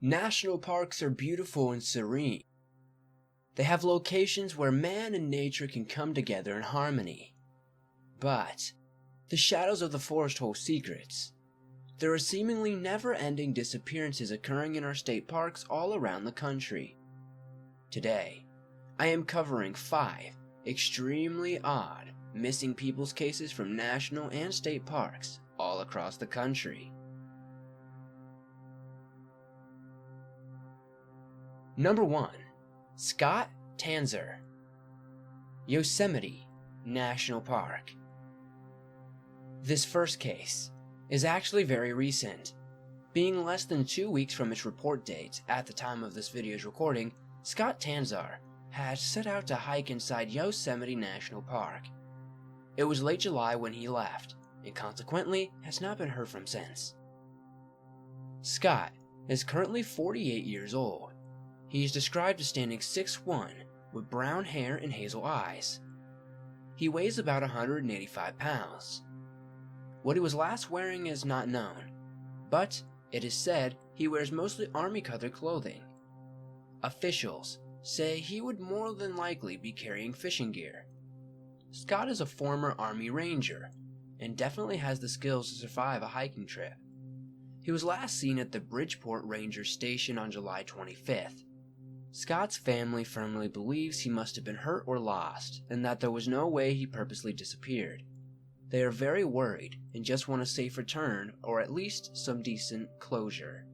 National parks are beautiful and serene. They have locations where man and nature can come together in harmony. But the shadows of the forest hold secrets. There are seemingly never-ending disappearances occurring in our state parks all around the country. Today, I am covering 5 extremely odd missing people's cases from national and state parks all across the country. Number 1. Scott Tanzer, Yosemite National Park. This first case is actually very recent. Being less than 2 weeks from its report date at the time of this video's recording, Scott Tanzer had set out to hike inside Yosemite National Park. It was late July when he left, and consequently has not been heard from since. Scott is currently 48 years old. He is described as standing 6'1", with brown hair and hazel eyes. He weighs about 185 pounds. What he was last wearing is not known, but it is said he wears mostly army-colored clothing. Officials say he would more than likely be carrying fishing gear. Scott is a former Army Ranger, and definitely has the skills to survive a hiking trip. He was last seen at the Bridgeport Ranger Station on July 25th. Scott's family firmly believes he must have been hurt or lost, and that there was no way he purposely disappeared. They are very worried and just want a safe return, or at least some decent closure.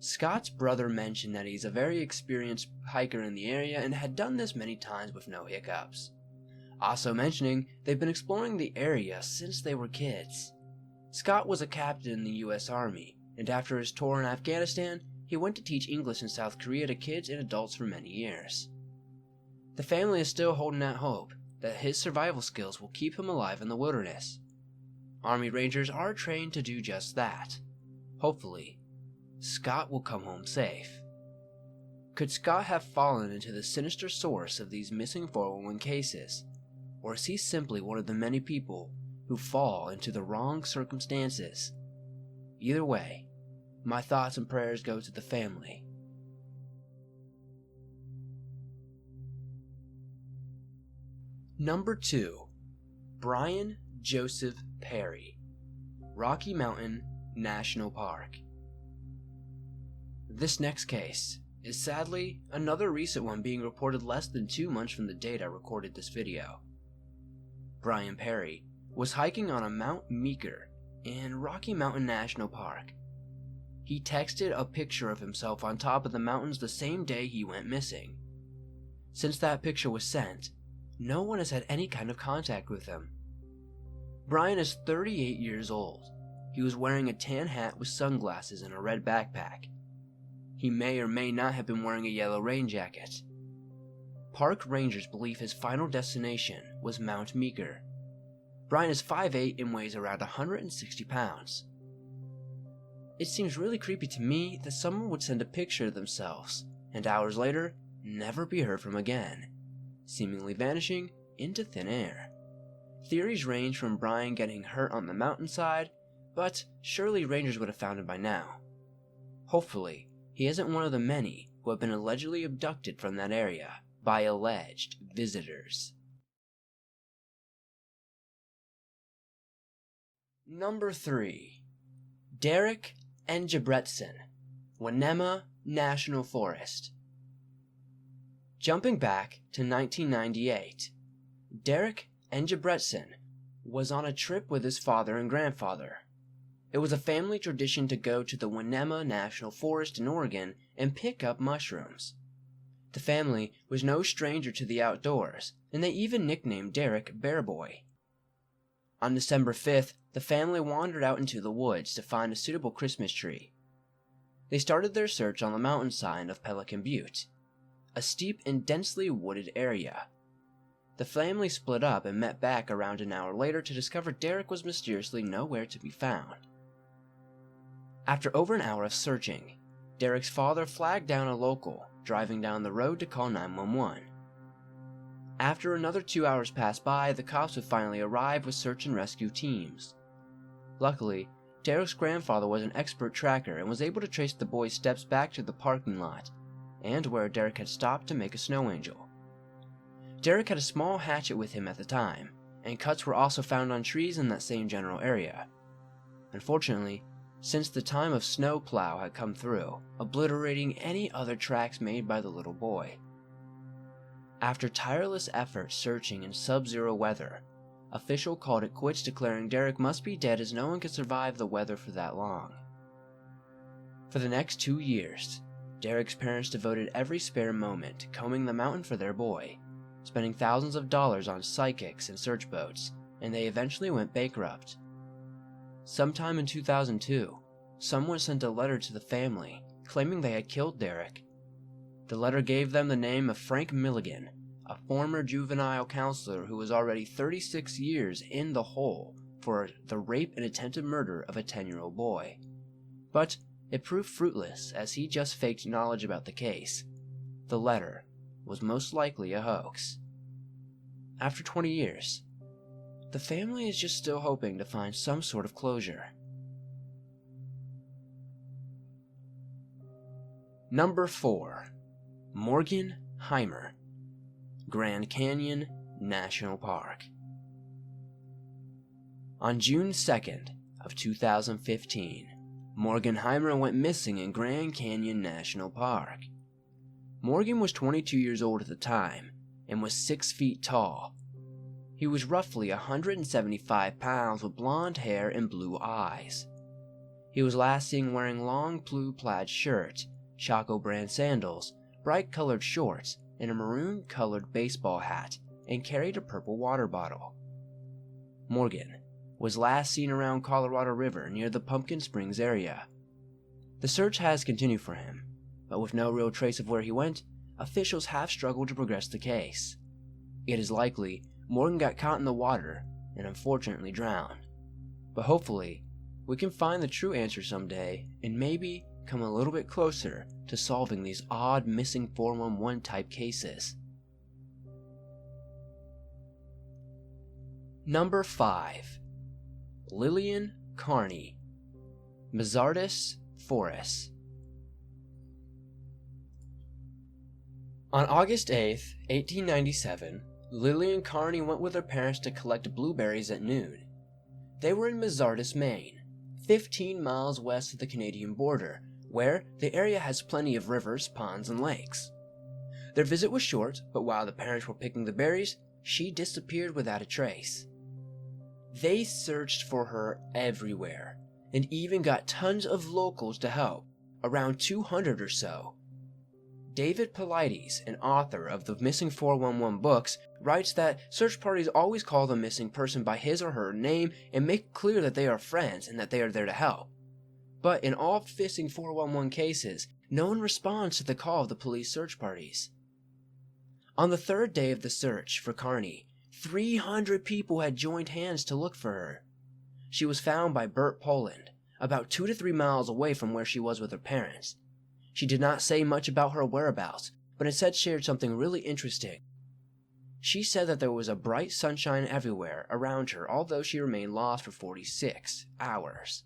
Scott's brother mentioned that he's a very experienced hiker in the area and had done this many times with no hiccups. Also mentioning they've been exploring the area since they were kids. Scott was a captain in the US Army, and after his tour in Afghanistan, he went to teach English in South Korea to kids and adults for many years. The family is still holding out hope that his survival skills will keep him alive in the wilderness. Army Rangers are trained to do just that. Hopefully, Scott will come home safe. Could Scott have fallen into the sinister source of these missing 411 cases, or is he simply one of the many people who fall into the wrong circumstances? Either way, my thoughts and prayers go to the family. Number 2. Brian Joseph Perry, Rocky Mountain National Park. This next case is sadly another recent one, being reported less than 2 months from the date I recorded this video. Brian Perry was hiking on a Mount Meeker in Rocky Mountain National Park. He texted a picture of himself on top of the mountains the same day he went missing. Since that picture was sent, no one has had any kind of contact with him. Brian is 38 years old. He was wearing a tan hat with sunglasses and a red backpack. He may or may not have been wearing a yellow rain jacket. Park rangers believe his final destination was Mount Meeker. Brian is 5'8" and weighs around 160 pounds. It seems really creepy to me that someone would send a picture of themselves and hours later never be heard from again, seemingly vanishing into thin air. Theories range from Brian getting hurt on the mountainside, but surely rangers would have found him by now. Hopefully, he isn't one of the many who have been allegedly abducted from that area by alleged visitors. Number 3. Derek Engebretson, Winema National Forest. Jumping back to 1998, Derek Engebretson was on a trip with his father and grandfather. It was a family tradition to go to the Winema National Forest in Oregon and pick up mushrooms. The family was no stranger to the outdoors, and they even nicknamed Derek Bear Boy. On December 5th, the family wandered out into the woods to find a suitable Christmas tree. They started their search on the mountainside of Pelican Butte, a steep and densely wooded area. The family split up and met back around an hour later to discover Derek was mysteriously nowhere to be found. After over an hour of searching, Derek's father flagged down a local driving down the road to call 911. After another 2 hours passed by, the cops would finally arrive with search and rescue teams. Luckily, Derek's grandfather was an expert tracker and was able to trace the boy's steps back to the parking lot and where Derek had stopped to make a snow angel. Derek had a small hatchet with him at the time, and cuts were also found on trees in that same general area. Unfortunately, since the time of snow plow had come through, obliterating any other tracks made by the little boy. After tireless efforts searching in sub-zero weather, official called it quits, declaring Derek must be dead as no one could survive the weather for that long. For the next 2 years, Derek's parents devoted every spare moment to combing the mountain for their boy, spending thousands of dollars on psychics and search boats, and they eventually went bankrupt. Sometime in 2002, someone sent a letter to the family claiming they had killed Derek. The letter gave them the name of Frank Milligan, a former juvenile counselor who was already 36 years in the hole for the rape and attempted murder of a 10-year-old boy. But it proved fruitless as he just faked knowledge about the case. The letter was most likely a hoax. After 20 years, the family is just still hoping to find some sort of closure. Number 4. Morgan Heimer, Grand Canyon National Park. On June 2nd of 2015, Morgan Heimer went missing in Grand Canyon National Park. Morgan was 22 years old at the time and was 6 feet tall. He was roughly 175 pounds with blonde hair and blue eyes. He was last seen wearing long blue plaid shirt, Chaco brand sandals, bright colored shorts, and a maroon colored baseball hat, and carried a purple water bottle. Morgan was last seen around Colorado River near the Pumpkin Springs area. The search has continued for him, but with no real trace of where he went, officials have struggled to progress the case. It is likely Morgan got caught in the water and unfortunately drowned. But hopefully, we can find the true answer someday and maybe come a little bit closer to solving these odd missing 411 type cases. Number 5. Lillian Kearney, Mazartis Forest. On August 8, 1897, Lillian Kearney went with her parents to collect blueberries at noon. They were in Mazartis, Maine, 15 miles west of the Canadian border, where the area has plenty of rivers, ponds, and lakes. Their visit was short, but while the parents were picking the berries, she disappeared without a trace. They searched for her everywhere, and even got tons of locals to help, around 200 or so. David Paulides, an author of the Missing 411 books, writes that search parties always call the missing person by his or her name and make clear that they are friends and that they are there to help. But in all missing 411 cases, no one responds to the call of the police search parties. On the third day of the search for Kearney, 300 people had joined hands to look for her. She was found by Bert Poland, about 2 to 3 miles away from where she was with her parents. She did not say much about her whereabouts, but instead shared something really interesting. She said that there was a bright sunshine everywhere around her, although she remained lost for 46 hours.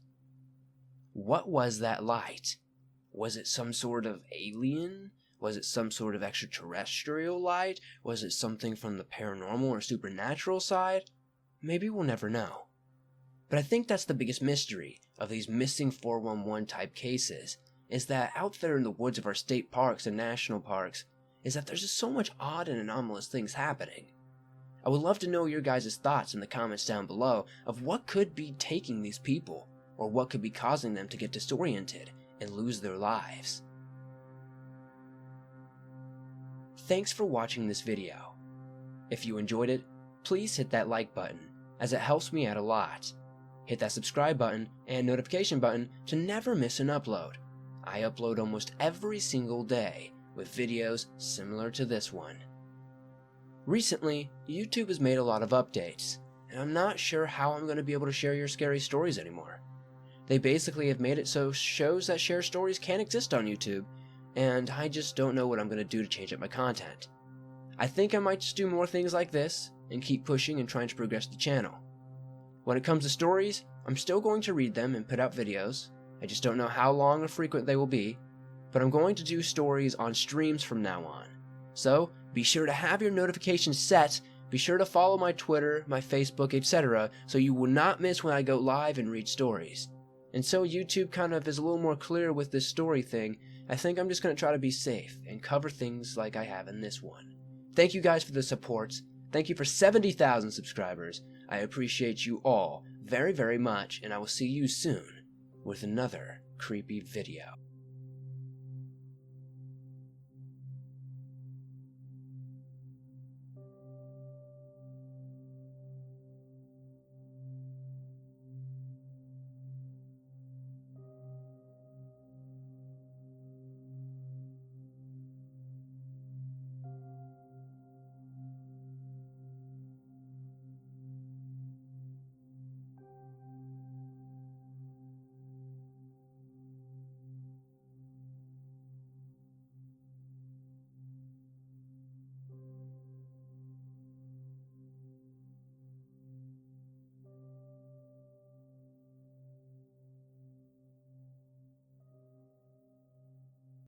What was that light? Was it some sort of alien? Was it some sort of extraterrestrial light? Was it something from the paranormal or supernatural side? Maybe we'll never know. But I think that's the biggest mystery of these missing 411 type cases, is that out there in the woods of our state parks and national parks, is that there's just so much odd and anomalous things happening. I would love to know your guys' thoughts in the comments down below of what could be taking these people, or what could be causing them to get disoriented and lose their lives. Thanks for watching this video. If you enjoyed it, please hit that like button, as it helps me out a lot. Hit that subscribe button and notification button to never miss an upload. I upload almost every single day with videos similar to this one. Recently, YouTube has made a lot of updates, and I'm not sure how I'm going to be able to share your scary stories anymore. They basically have made it so shows that share stories can't exist on YouTube, and I just don't know what I'm going to do to change up my content. I think I might just do more things like this, and keep pushing and trying to progress the channel. When it comes to stories, I'm still going to read them and put out videos. I just don't know how long or frequent they will be, but I'm going to do stories on streams from now on. So be sure to have your notifications set, be sure to follow my Twitter, my Facebook, etc., so you will not miss when I go live and read stories. And so YouTube kind of is a little more clear with this story thing, I think I'm just going to try to be safe and cover things like I have in this one. Thank you guys for the support. Thank you for 70,000 subscribers. I appreciate you all very, very much, and I will see you soon with another creepy video.